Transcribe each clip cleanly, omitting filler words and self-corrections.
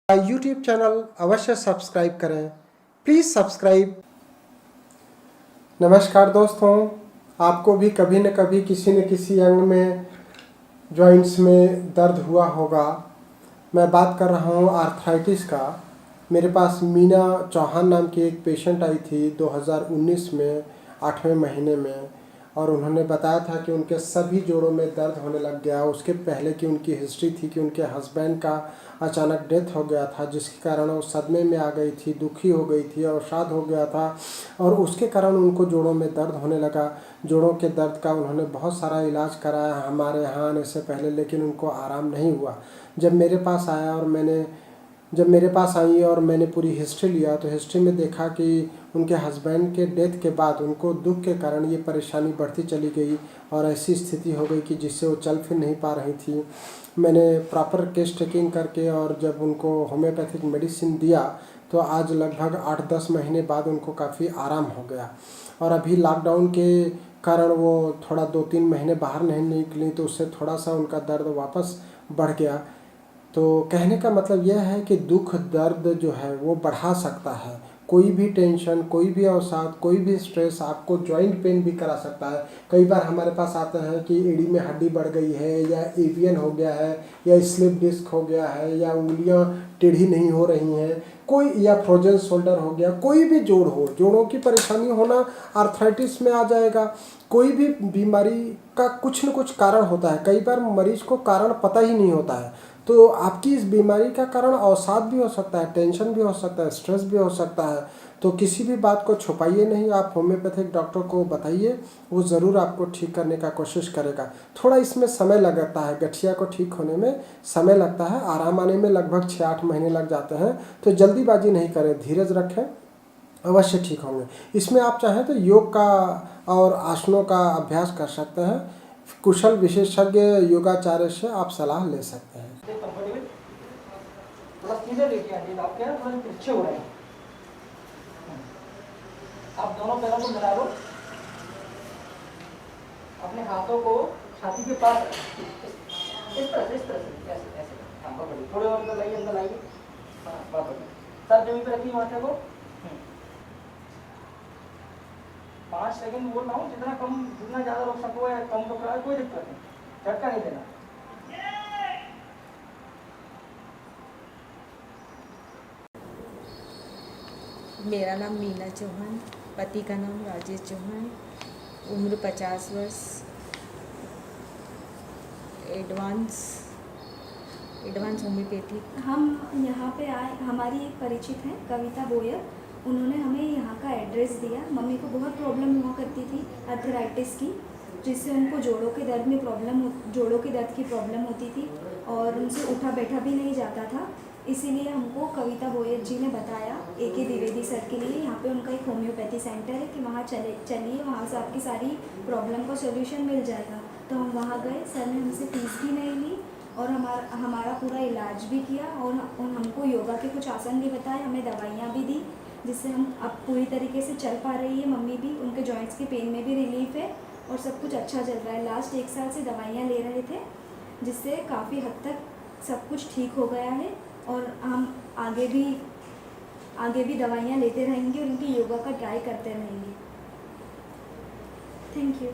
YouTube channel अवश्य subscribe करें। Please subscribe. नमस्कार दोस्तों, आपको भी कभी न कभी किसी न किसी अंग में जॉइंट्स में दर्द हुआ होगा। मैं बात कर रहा हूँ आर्थराइटिस का। मेरे पास मीना चौहान नाम की एक पेशेंट आई थी 2019 में 8वें महीने में, और उन्होंने बताया था कि उनके सभी जोड़ों में दर्द होने लग गया। उसके पहले की उनकी हिस्ट्री थी कि उनके हस्बैंड का अचानक डेथ हो गया था, जिसके कारण वो सदमे में आ गई थी, दुखी हो गई थी, अवसाद हो गया था, और उसके कारण उनको जोड़ों में दर्द होने लगा। जोड़ों के दर्द का उन्होंने बहुत सारा इलाज कराया हमारे यहाँ आने से पहले, लेकिन उनको आराम नहीं हुआ। जब मेरे पास आई और मैंने पूरी हिस्ट्री लिया, तो हिस्ट्री में देखा कि उनके हस्बैंड के डेथ के बाद उनको दुख के कारण ये परेशानी बढ़ती चली गई, और ऐसी स्थिति हो गई कि जिससे वो चल फिर नहीं पा रही थी। मैंने प्रॉपर केस टेकिंग करके और जब उनको होम्योपैथिक मेडिसिन दिया, तो आज लगभग 8-10 महीने बाद उनको काफ़ी आराम हो गया। और अभी लॉकडाउन के कारण वो थोड़ा 2-3 महीने बाहर नहीं निकली, तो उससे थोड़ा सा उनका दर्द वापस बढ़ गया। तो कहने का मतलब यह है कि दुख दर्द जो है वो बढ़ा सकता है। कोई भी टेंशन, कोई भी अवसाद, कोई भी स्ट्रेस आपको जॉइंट पेन भी करा सकता है। कई बार हमारे पास आते हैं कि एड़ी में हड्डी बढ़ गई है, या एवियन हो गया है, या स्लिप डिस्क हो गया है, या उंगलियां टेढ़ी नहीं हो रही हैं, कोई या फ्रोजन शोल्डर हो गया। कोई भी जोड़ हो, जोड़ों की परेशानी होना आर्थराइटिस में आ जाएगा। कोई भी बीमारी का कुछ न कुछ कारण होता है। कई बार मरीज को कारण पता ही नहीं होता है। तो आपकी इस बीमारी का कारण अवसाद भी हो सकता है, टेंशन भी हो सकता है, स्ट्रेस भी हो सकता है। तो किसी भी बात को छुपाइए नहीं, आप होम्योपैथिक डॉक्टर को बताइए, वो ज़रूर आपको ठीक करने का कोशिश करेगा। थोड़ा इसमें समय लगता है, गठिया को ठीक होने में समय लगता है, आराम आने में लगभग 6-8 महीने लग जाते हैं। तो जल्दीबाजी नहीं करें, धीरज रखें, अवश्य ठीक होंगे। इसमें आप चाहें तो योग का और आसनों का अभ्यास कर सकते हैं। कुशल विशेषज्ञ योगाचार्य से आप सलाह ले सकते हैं। थोड़ा सीधे लेके आइए, आप क्या थोड़े तिरछे हो रहे हैं। आप दोनों पैरों को मिला लो, अपने हाथों को छाती के पास इस तरह से ऐसे ऐसे। हाँ बहुत बढ़िया, थोड़े और अंदर लाइए। हाँ बहुत बढ़िया। सर जमीन पे रखिए माथे को। 5 सेकंड बोल रहा हूँ, जितना ज़्यादा रोक सको या कम तो करा, कोई दिक्कत नहीं, झटका नहीं देना। मेरा नाम मीना चौहान, पति का नाम राजेश चौहान, उम्र 50 वर्ष, एडवांस होम्योपैथिक। हम यहाँ पे आए, हमारी एक परिचित हैं कविता बोयर, उन्होंने हमें यहाँ का एड्रेस दिया। मम्मी को बहुत प्रॉब्लम हुआ करती थी आर्थराइटिस की, जिससे उनको जोड़ों के दर्द की प्रॉब्लम होती थी, और उनसे उठा बैठा भी नहीं जाता था। इसीलिए हमको कविता बोयर जी ने बताया AK द्विवेदी सर के लिए यहाँ पे उनका एक होम्योपैथी सेंटर है कि वहाँ चलिए, वहाँ से आपकी सारी प्रॉब्लम का सोल्यूशन मिल जाएगा। तो हम वहाँ गए, सर ने हमसे फीस भी नहीं ली, और हमारा पूरा इलाज भी किया, और हमको योगा के कुछ आसन भी बताए, हमें दवाइयाँ भी दी, जिससे हम अब पूरी तरीके से चल पा रही है। मम्मी भी, उनके जॉइंट्स के पेन में भी रिलीफ है, और सब कुछ अच्छा चल रहा है। लास्ट 1 साल से दवाइयाँ ले रहे थे, जिससे काफ़ी हद तक सब कुछ ठीक हो गया है, और हम आगे भी दवाइयाँ लेते रहेंगे, और उनकी योगा का ट्राई करते रहेंगे। Thank you.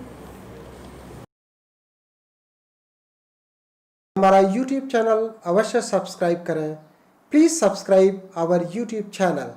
हमारा YouTube चैनल अवश्य सब्सक्राइब करें। Please subscribe our YouTube channel.